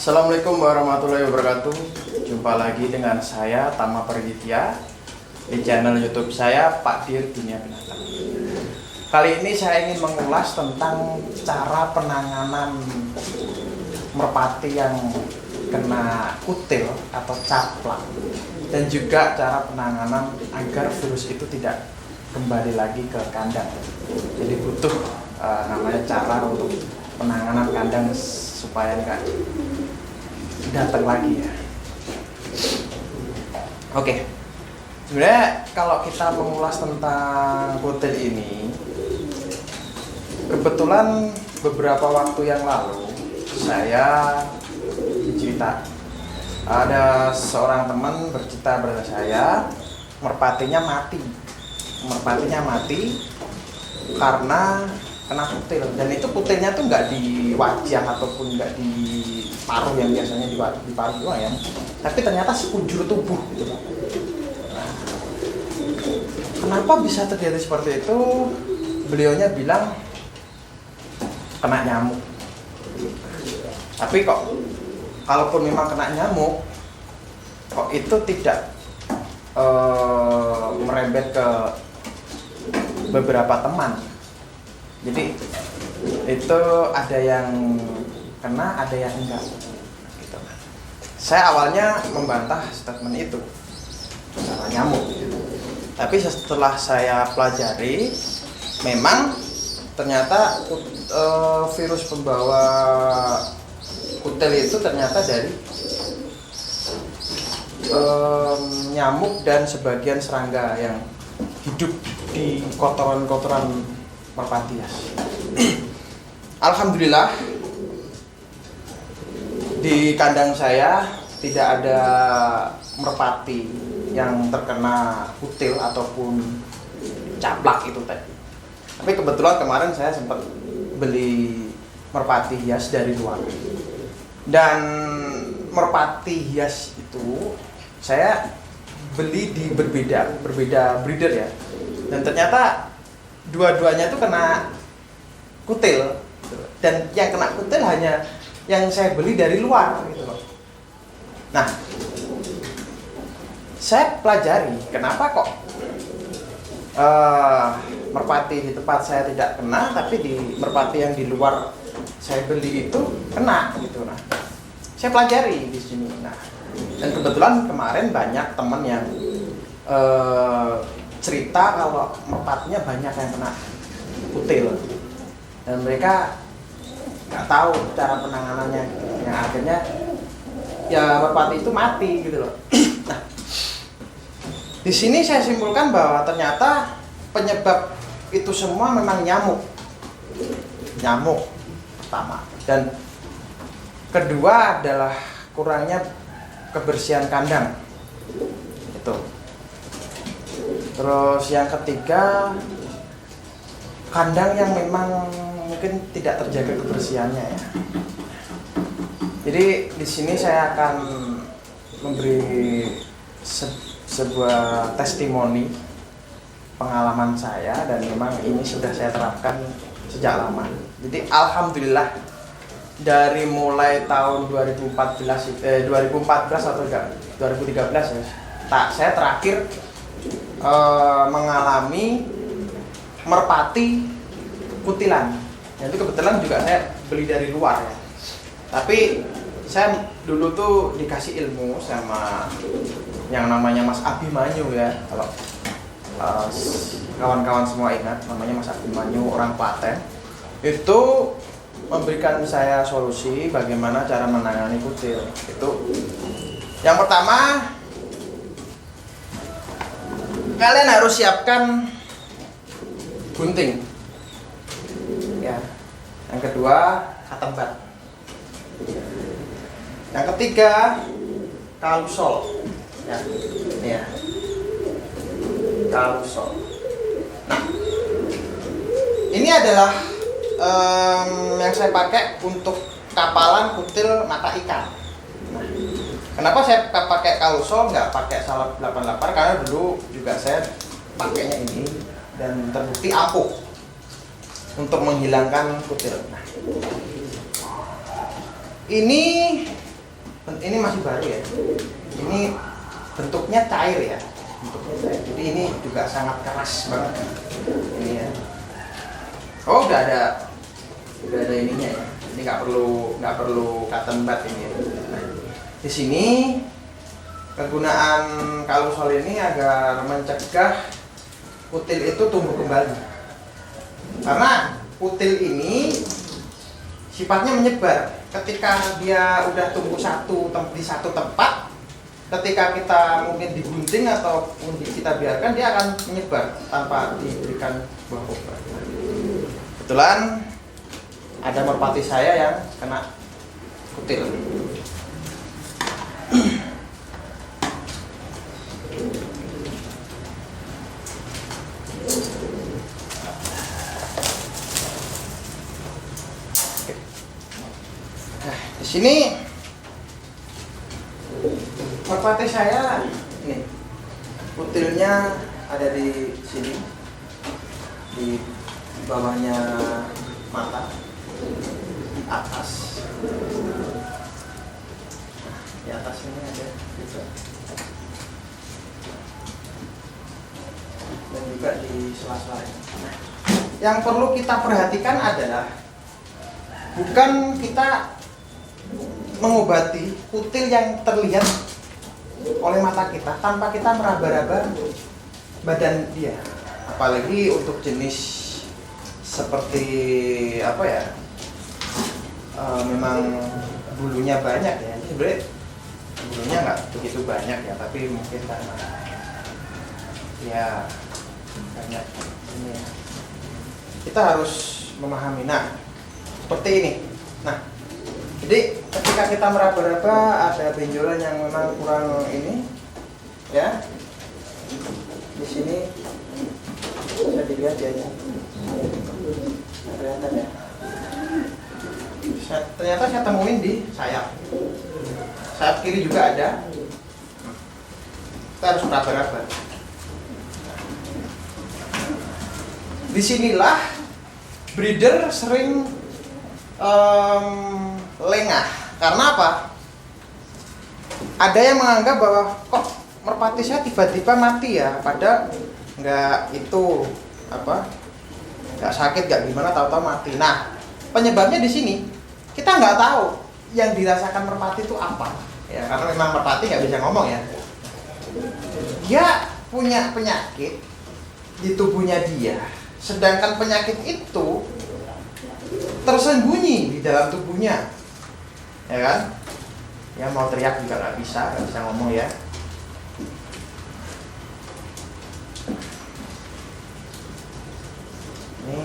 Assalamualaikum warahmatullahi wabarakatuh. Jumpa lagi dengan saya Tama Perditya di channel YouTube saya Pak Dir Dunia Binatang. Kali ini saya ingin mengulas tentang cara penanganan merpati yang kena kutil atau caplak, dan juga cara penanganan agar virus itu tidak kembali lagi ke kandang. Jadi butuh namanya cara untuk penanganan kandang supaya enggak datang lagi ya. Oke. Sebenarnya kalau kita mengulas tentang kutil ini, kebetulan beberapa waktu yang lalu saya cerita ada seorang teman bercerita kepada saya merpatinya mati karena kena kutil, dan itu kutilnya tuh nggak di wajah ataupun nggak di paruh yang biasanya di paruh doang ya, tapi ternyata sekujur tubuh gitu. Nah, kenapa bisa terjadi seperti itu? Beliaunya bilang kena nyamuk. Tapi kok kalaupun memang kena nyamuk, kok itu tidak merembet ke beberapa teman. Jadi itu ada yang kena, ada yang enggak gitu. Saya awalnya membantah statement itu karena nyamuk gitu. Tapi setelah saya pelajari, memang ternyata virus pembawa kutil itu ternyata dari nyamuk dan sebagian serangga yang hidup di kotoran-kotoran merpati ya. Alhamdulillah di kandang saya tidak ada merpati yang terkena kutil ataupun caplak itu tadi. Tapi kebetulan kemarin saya sempat beli merpati hias dari luar. Dan merpati hias itu saya beli di berbeda breeder ya. Dan ternyata dua-duanya itu kena kutil, dan yang kena kutil hanya yang saya beli dari luar gitu loh. Nah, saya pelajari kenapa kok merpati di tempat saya tidak kena, tapi di merpati yang di luar saya beli itu kena gitu. Nah, saya pelajari di sini. Nah, dan kebetulan kemarin banyak teman yang cerita kalau merpatinya banyak yang kena kutil, dan mereka nggak tahu cara penanganannya, yang akhirnya ya merpati itu mati gitu loh. Nah, di sini saya simpulkan bahwa ternyata penyebab itu semua memang nyamuk pertama, dan kedua adalah kurangnya kebersihan kandang itu. Terus yang ketiga, kandang yang memang mungkin tidak terjaga kebersihannya ya. Jadi di sini saya akan memberi sebuah testimoni pengalaman saya, dan memang ini sudah saya terapkan sejak lama. Jadi alhamdulillah dari mulai tahun 2014 atau enggak 2013 ya, saya terakhir mengalami merpati kutilan. Itu kebetulan juga saya beli dari luar ya. Tapi saya dulu tuh dikasih ilmu sama yang namanya Mas Abimanyu ya. Kalau kawan-kawan semua ingat, namanya Mas Abimanyu, orang Klaten. Itu memberikan saya solusi bagaimana cara menangani kutil. Itu yang pertama, kalian harus siapkan gunting ya. Yang kedua, cotton bud. Yang ketiga, kalusol ya. Kalusol. Nah, ini adalah yang saya pakai untuk kapalan kutil mata ikan. Nah, kenapa saya pakai kalusol, nggak pakai salep 88? Karena dulu juga saya pakainya ini dan terbukti ampuh untuk menghilangkan kutil. Nah, ini ini masih baru ya. Ini bentuknya cair ya. Bentuknya cair. Jadi ini juga sangat keras banget. Ini ya. Oh, udah ada ininya ya. Ini nggak perlu cotton bud ini ya. Nah, di sini kegunaan kalusol ini agar mencegah kutil itu tumbuh kembali. Karena kutil ini sifatnya menyebar. Ketika dia udah tumbuh di satu tempat, ketika kita mungkin digunting atau kita biarkan, dia akan menyebar tanpa diberikan buah kobar. Kebetulan ada merpati saya yang kena kutil. Nah, di sini merpati saya ini kutilnya ada di sini, di bawahnya mata, di atas. Di atas ini ada juga, dan juga di sela-sela ini. Nah, yang perlu kita perhatikan adalah bukan kita mengobati kutil yang terlihat oleh mata kita tanpa kita meraba-raba badan dia, apalagi untuk jenis seperti apa ya, memang bulunya banyak ya. Sebenarnya bulunya nggak begitu banyak ya, tapi mungkin karena ya banyak ini ya. Kita harus memahami. Nah, seperti ini. Nah, jadi ketika kita meraba-raba ada benjolan yang memang kurang ini ya, di sini bisa dilihat ya, kelihatan ya. Ternyata saya temuin di sayap kiri juga ada. Kita harus meraba-raba. Disinilah breeder sering lengah. Karena apa? Ada yang menganggap bahwa kok merpati saya tiba-tiba mati ya, padahal nggak itu apa, nggak sakit nggak gimana, tahu-tahu mati. Nah, penyebabnya di sini kita nggak tahu yang dirasakan merpati itu apa ya, karena memang merpati nggak bisa ngomong ya. Dia punya penyakit di tubuhnya dia, sedangkan penyakit itu tersembunyi di dalam tubuhnya, ya kan? Ya mau teriak juga nggak bisa ngomong ya. Ini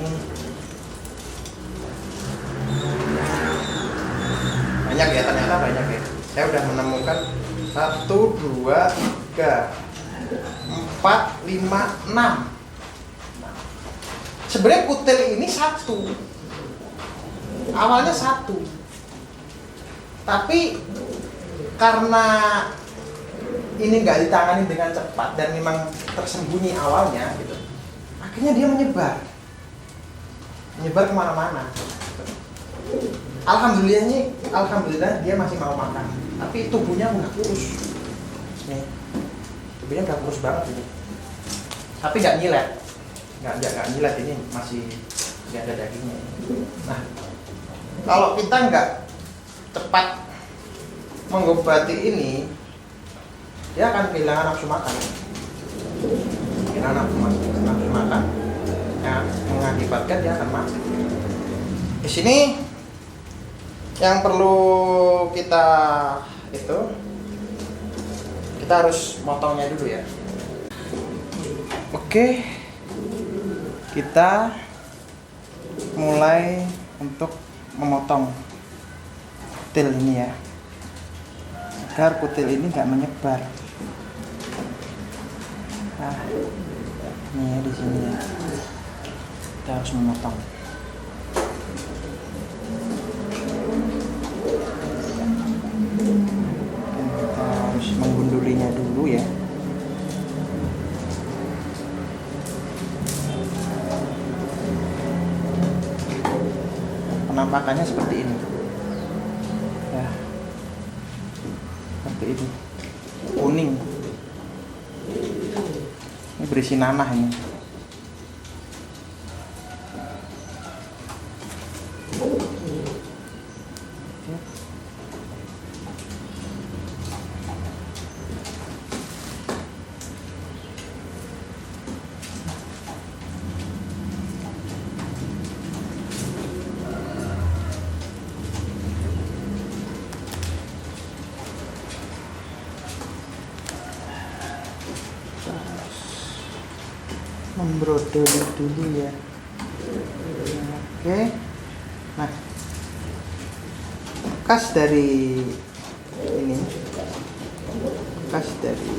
banyak ya, ternyata banyak ya. Saya udah menemukan 1, 2, 3, 4, 5, 6. Sebenarnya kutil ini 1. Awalnya 1. Tapi karena ini nggak ditangani dengan cepat dan memang tersembunyi awalnya gitu, akhirnya dia menyebar kemana-mana. Alhamdulillah dia masih mau makan, tapi tubuhnya udah kurus. Nih, tubuhnya udah kurus banget ini. Tapi nggak nyilet, ini masih ada dagingnya. Nah, kalau kita nggak cepat mengobati ini, dia akan kehilangan nafsu makan. Nafsu makan yang mengakibatkan dia akan mati. Di sini yang perlu kita harus motongnya dulu ya. Oke, kita mulai untuk memotong kutil ini ya, agar kutil ini nggak menyebar. Nah, ini ya, di sini ya, kita harus memotong. Kita harus menggundulinya dulu ya. Penampakannya seperti ini ya. seperti itu, kuning. Ini berisi nanah ini. Membrodol dulu ya. Oke. Nah, bekas dari ini, bekas dari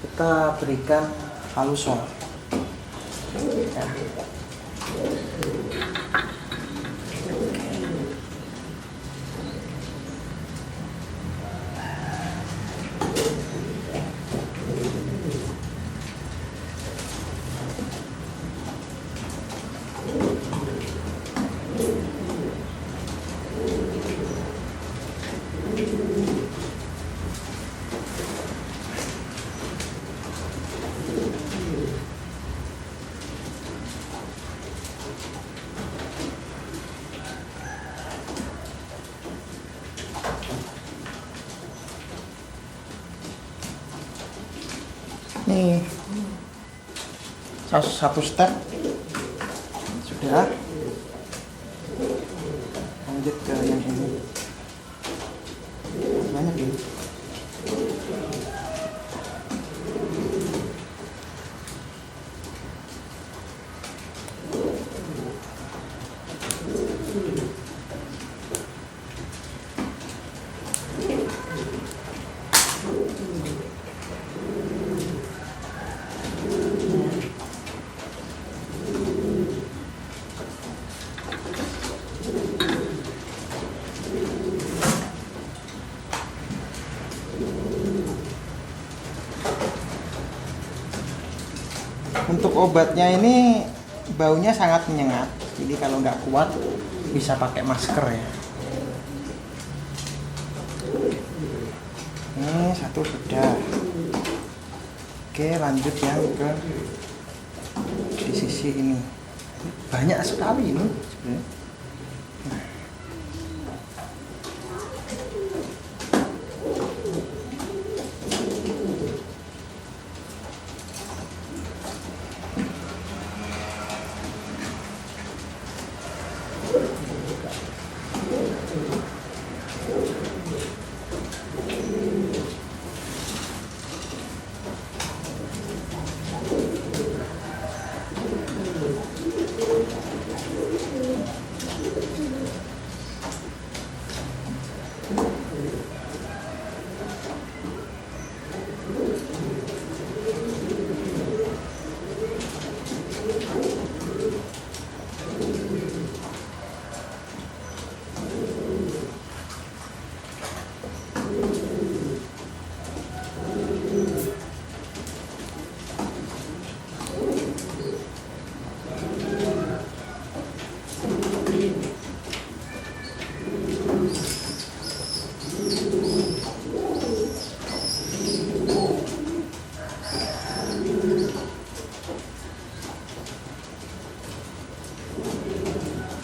kita berikan halusol ya. Nih, satu step sudah. Lanjut ke yang ini. Banyak ini. Untuk obatnya ini baunya sangat menyengat, jadi kalau nggak kuat bisa pakai masker ya. Ini satu sudah. Oke, lanjut yang ke di sisi ini. Banyak sekali ini sebenarnya.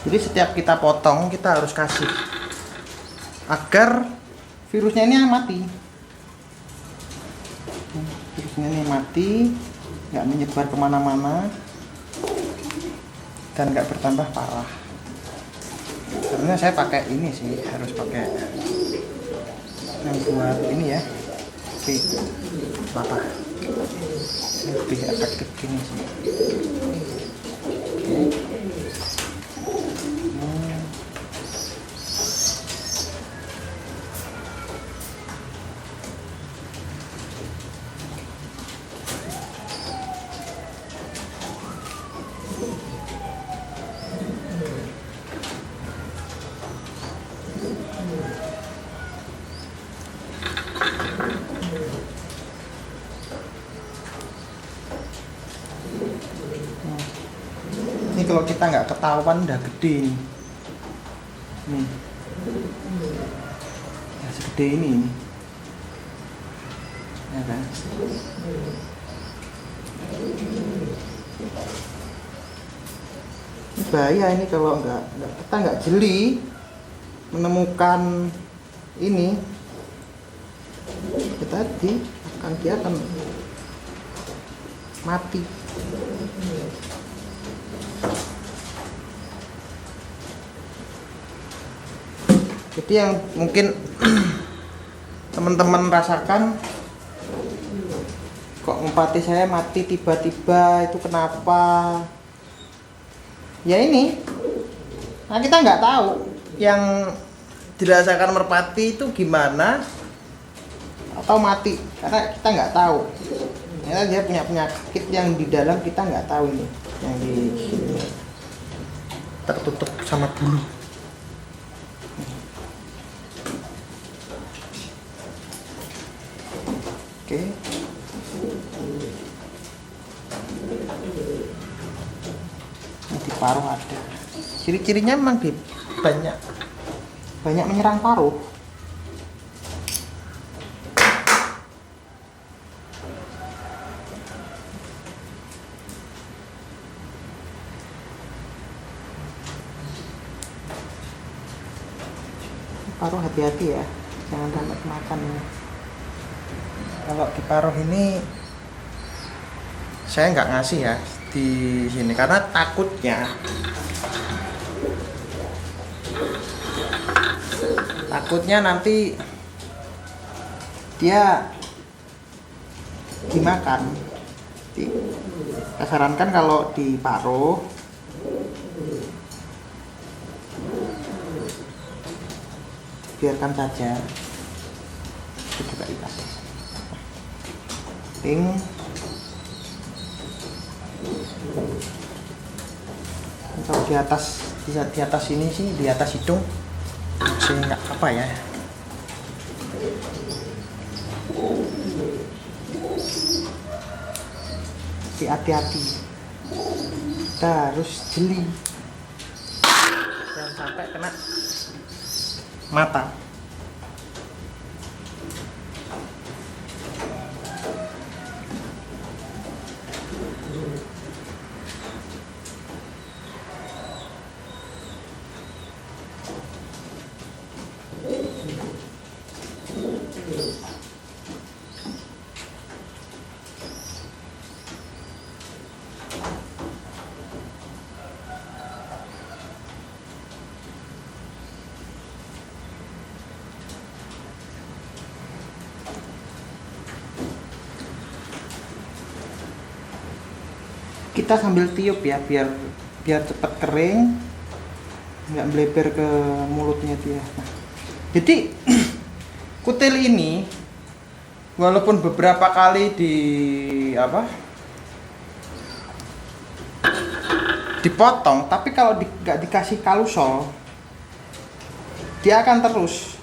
Jadi setiap kita potong kita harus kasih agar virusnya ini mati. Virusnya ini mati, nggak menyebar kemana-mana dan nggak bertambah parah. Sebenarnya saya pakai ini sih, harus pakai yang buat ini ya, apa? Lebih efektif gini sih. Oke. Ini kalau kita nggak ketahuan udah gede nih. Nih. Ya, segede ini. Ya kan? Ini bahaya ini kalau kita nggak jeli menemukan ini, ya tadi dia akan mati. Jadi yang mungkin teman-teman rasakan, kok empati saya mati tiba-tiba, itu kenapa? Ya ini, nah kita nggak tahu yang dirasakan merpati itu gimana atau mati, karena kita nggak tahu. Ya, dia punya penyakit yang di dalam kita nggak tahu ini, yang di sini tertutup sama bulu. Oke. Di paruh ada. Ciri-cirinya memang banyak menyerang paruh. Paruh hati-hati ya, jangan sampai makan ini. Kalau di paruh ini saya nggak ngasih ya di sini karena takutnya nanti dia dimakan. Saya sarankan kalau di paruh biarkan saja, itu juga dikasih. Kalau di atas ini sih, di atas hidung masih nggak apa ya. Hati-hati, kita harus jeli, jangan sampai kena mata. Kita sambil tiup ya, biar cepat kering, nggak melebar ke mulutnya dia. Nah, jadi kutil ini walaupun beberapa kali dipotong, tapi kalau nggak dikasih kalusol, dia akan terus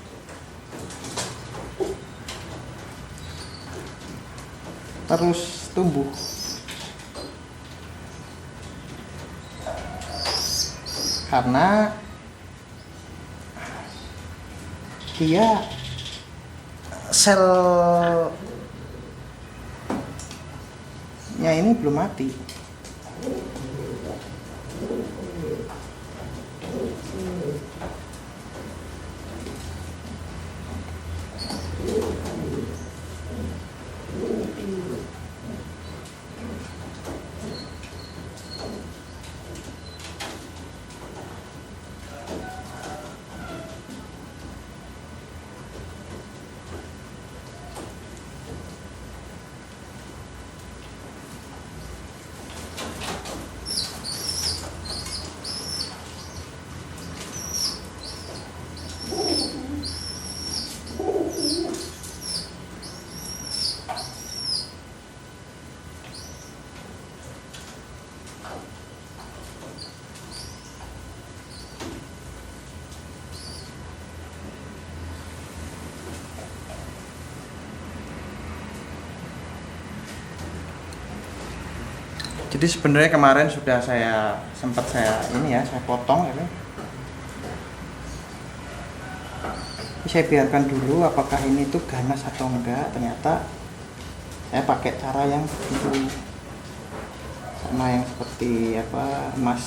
tumbuh. Karena dia selnya ini belum mati. Jadi sebenarnya kemarin sudah saya potong ya. saya biarkan dulu apakah ini tuh ganas atau enggak. Ternyata saya pakai cara yang dulu sama yang seperti apa Mas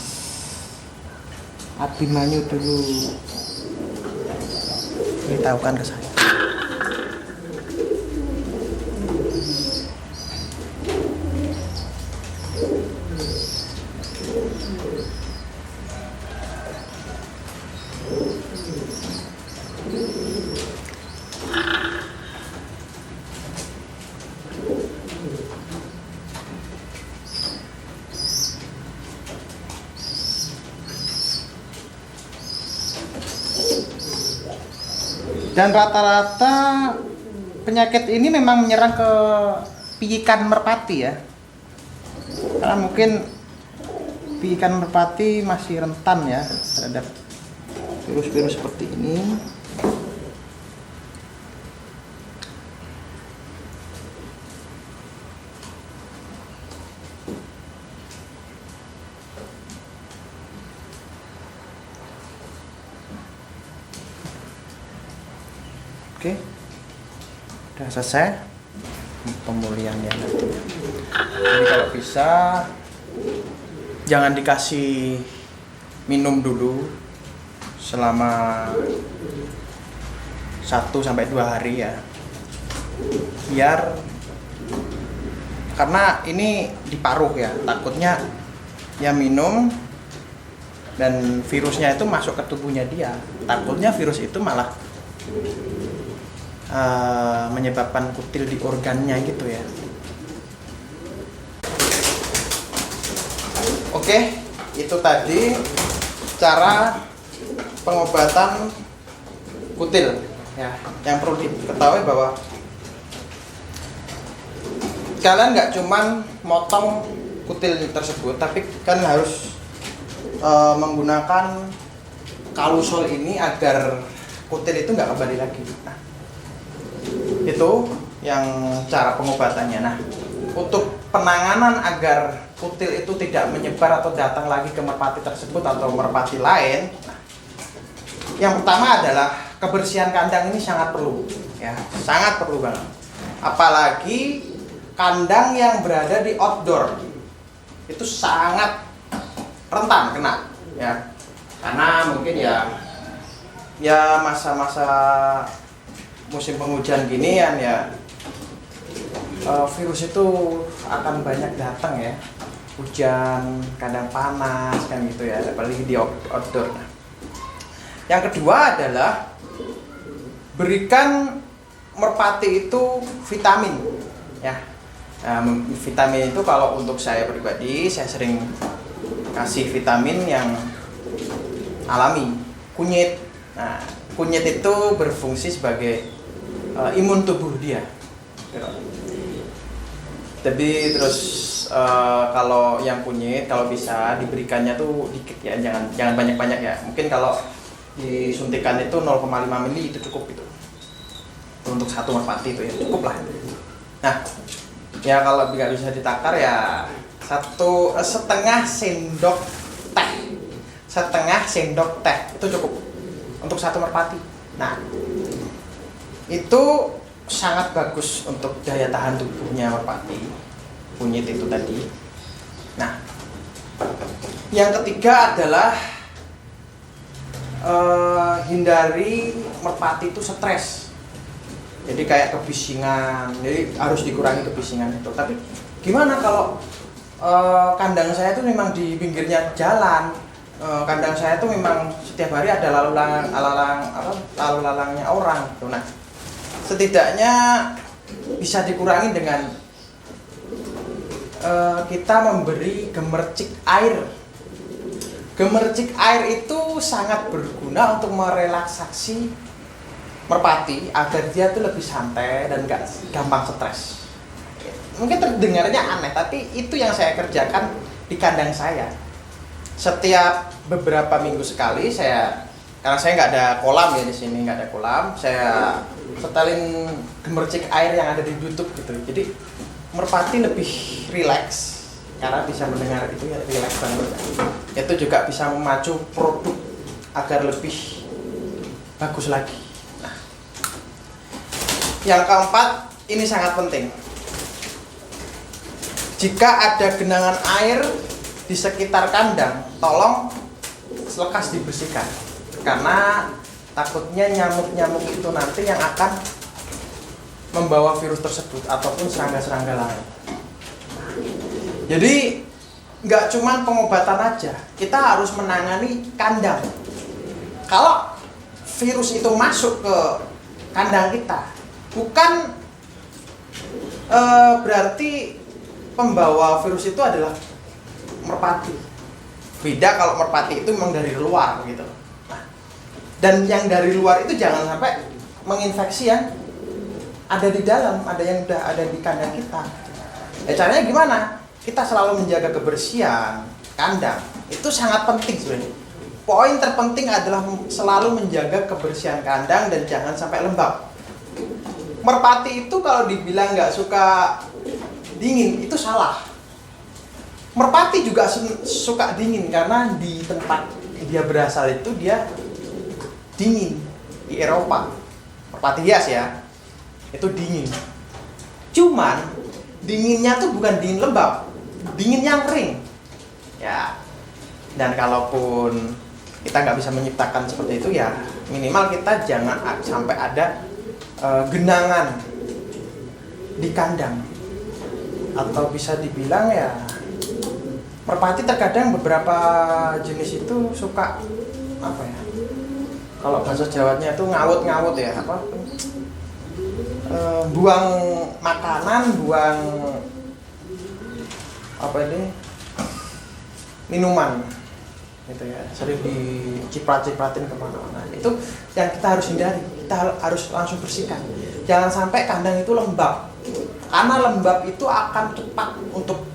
Abimanyu dulu beritahukan ke saya. Dan rata-rata penyakit ini memang menyerang ke piikan merpati ya. Karena mungkin piikan merpati masih rentan ya terhadap virus-virus seperti ini. Oke, udah selesai pemulihannya nanti. Jadi kalau bisa jangan dikasih minum dulu selama 1-2 hari ya, biar karena ini di paruh ya, takutnya ya minum dan virusnya itu masuk ke tubuhnya dia, takutnya virus itu malah menyebabkan kutil di organnya gitu ya. Oke, itu tadi cara pengobatan kutil ya. Yang perlu diketahui bahwa kalian nggak cuman motong kutil tersebut, tapi kalian harus menggunakan kalusol ini agar kutil itu nggak kembali lagi. Nah, itu yang cara pengobatannya. Nah, untuk penanganan agar kutil itu tidak menyebar atau datang lagi ke merpati tersebut atau merpati lain, nah, yang pertama adalah kebersihan kandang ini sangat perlu ya, sangat perlu banget. Apalagi kandang yang berada di outdoor itu sangat rentan kena ya, karena mungkin ya masa-masa musim penghujan ginian ya, virus itu akan banyak datang ya, hujan, kadang panas kan gitu ya, apalagi di outdoor. Nah, yang kedua adalah berikan merpati itu vitamin ya. Nah, vitamin itu kalau untuk saya pribadi, saya sering kasih vitamin yang alami, kunyit. Nah, kunyit itu berfungsi sebagai imun tubuh dia. Tapi terus kalau yang kunyit kalau bisa diberikannya tuh dikit ya, jangan banyak-banyak ya. Mungkin kalau disuntikan itu 0,5 mili itu cukup gitu. Untuk satu merpati itu ya cukup lah. Nah, ya kalau nggak bisa ditakar ya 1,5 sendok teh. 1,5 sendok teh itu cukup untuk satu merpati. Nah, itu sangat bagus untuk daya tahan tubuhnya merpati, kunyit itu tadi. Nah, yang ketiga adalah hindari merpati itu stres. Jadi kayak kebisingan, jadi harus dikurangi kebisingan itu. Tapi gimana kalau kandang saya itu memang di pinggirnya jalan? Kandang saya itu memang setiap hari ada lalu lalangnya orang. Nah, setidaknya bisa dikurangi dengan kita memberi gemercik air. Gemercik air itu sangat berguna untuk merelaksasi merpati agar dia tuh lebih santai dan gak gampang stres. Mungkin terdengarnya aneh, tapi itu yang saya kerjakan di kandang saya. Setiap beberapa minggu sekali karena saya nggak ada kolam ya di sini, nggak ada kolam, saya setelin gemercik air yang ada di YouTube gitu. Jadi merpati lebih rileks karena bisa mendengar itu ya, rileks banget. Itu juga bisa memacu produk agar lebih bagus lagi. Nah, Yang keempat, ini sangat penting. Jika ada genangan air di sekitar kandang, tolong lekas dibersihkan. Karena takutnya nyamuk-nyamuk itu nanti yang akan membawa virus tersebut ataupun serangga-serangga lain. Jadi nggak cuma pengobatan aja, kita harus menangani kandang. Kalau virus itu masuk ke kandang kita, bukan berarti pembawa virus itu adalah merpati. Beda kalau merpati itu memang dari luar gitu. Nah, dan yang dari luar itu jangan sampai menginfeksi yang ada di dalam, ada yang udah ada di kandang kita. Caranya gimana? Kita selalu menjaga kebersihan kandang. Itu sangat penting sebenarnya. Poin terpenting adalah selalu menjaga kebersihan kandang dan jangan sampai lembab. Merpati itu kalau dibilang nggak suka dingin, itu salah. Merpati juga suka dingin karena di tempat dia berasal itu dia dingin. Di Eropa, merpati hias ya, itu dingin. Cuman dinginnya tuh bukan dingin lembab, dingin yang kering. Ya, dan kalaupun kita nggak bisa menciptakan seperti itu ya minimal kita jangan sampai ada genangan di kandang. Atau bisa dibilang ya merpati terkadang beberapa jenis itu suka apa ya, kalau bahasa Jawanya itu ngawut-ngawut ya, apa buang makanan, buang apa ini minuman gitu ya, sering diciprat-cipratin kemana-mana. Itu yang kita harus hindari, kita harus langsung bersihkan. Jangan sampai kandang itu lembab, karena lembab itu akan cepat untuk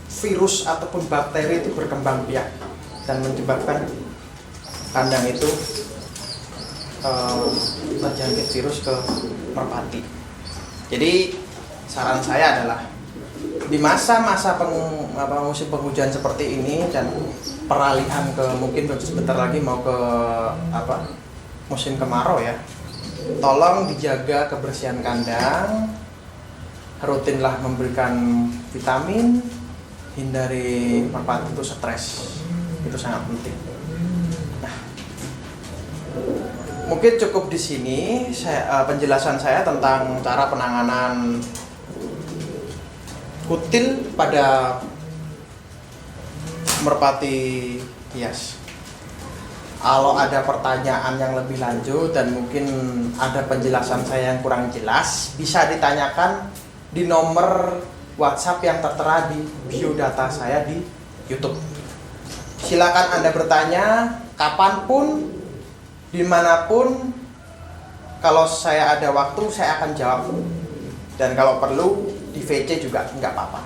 virus ataupun bakteri itu berkembang biak dan menyebabkan kandang itu terjangkit virus ke merpati. Jadi saran saya adalah di masa-masa musim penghujan seperti ini dan peralihan ke mungkin sebentar lagi mau ke musim kemarau ya, tolong dijaga kebersihan kandang, rutinlah memberikan vitamin, hindari merpati itu stres, itu sangat penting. Nah, mungkin cukup di sini penjelasan saya tentang cara penanganan kutil pada merpati hias. Kalau ada pertanyaan yang lebih lanjut dan mungkin ada penjelasan saya yang kurang jelas, bisa ditanyakan di nomor WhatsApp yang tertera di biodata saya di YouTube. Silakan Anda bertanya kapanpun, dimanapun. Kalau saya ada waktu, saya akan jawab. Dan kalau perlu di VC juga nggak apa-apa.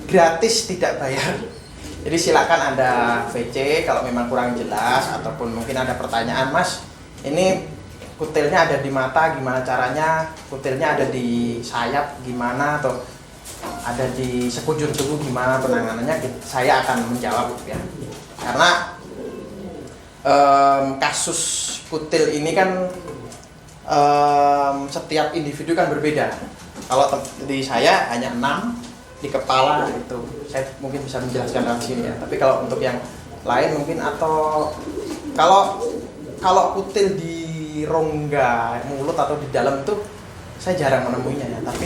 Gratis, tidak bayar. Jadi silakan Anda VC kalau memang kurang jelas ataupun mungkin ada pertanyaan, Mas, ini kutilnya ada di mata, gimana caranya? Kutilnya ada di sayap, gimana? Atau ada di sekujur tubuh, gimana penanganannya? Saya akan menjawab ya. Karena kasus kutil ini kan setiap individu kan berbeda. Kalau di saya hanya 6 di kepala, itu saya mungkin bisa menjelaskan dari sini ya. Tapi kalau untuk yang lain mungkin, atau kalau kutil di rongga mulut atau di dalam itu saya jarang menemuinya ya. Tapi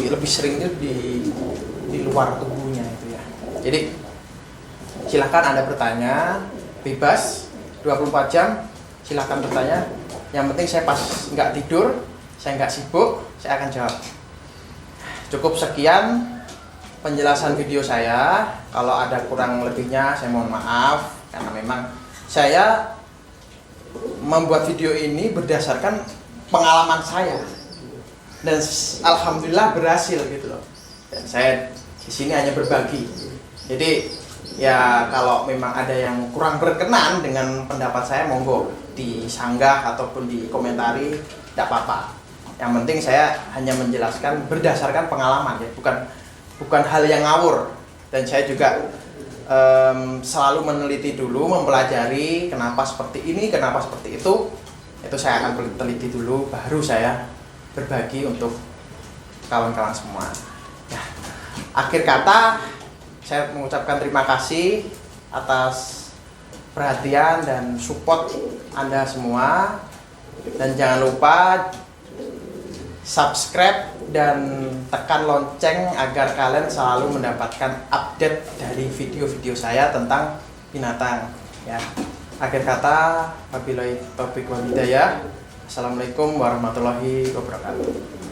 lebih seringnya di luar tubuhnya itu ya. Jadi silakan Anda bertanya bebas 24 jam, silakan bertanya. Yang penting saya pas nggak tidur, saya nggak sibuk, saya akan jawab. Cukup sekian penjelasan video saya. Kalau ada kurang lebihnya saya mohon maaf, karena memang saya membuat video ini berdasarkan pengalaman saya dan alhamdulillah berhasil gitu loh. Dan saya di sini hanya berbagi. Jadi ya kalau memang ada yang kurang berkenan dengan pendapat saya, monggo disanggah ataupun dikomentari, tidak apa-apa. Yang penting saya hanya menjelaskan berdasarkan pengalaman ya, bukan hal yang ngawur. Dan saya juga selalu meneliti dulu, mempelajari kenapa seperti ini, kenapa seperti itu. Itu saya akan teliti dulu, baru saya berbagi untuk kawan-kawan semua. Ya, akhir kata saya mengucapkan terima kasih atas perhatian dan support Anda semua, dan jangan lupa subscribe dan tekan lonceng agar kalian selalu mendapatkan update dari video-video saya tentang binatang. Ya, akhir kata, wabillahi taufiq wal hidayah. Assalamualaikum warahmatullahi wabarakatuh.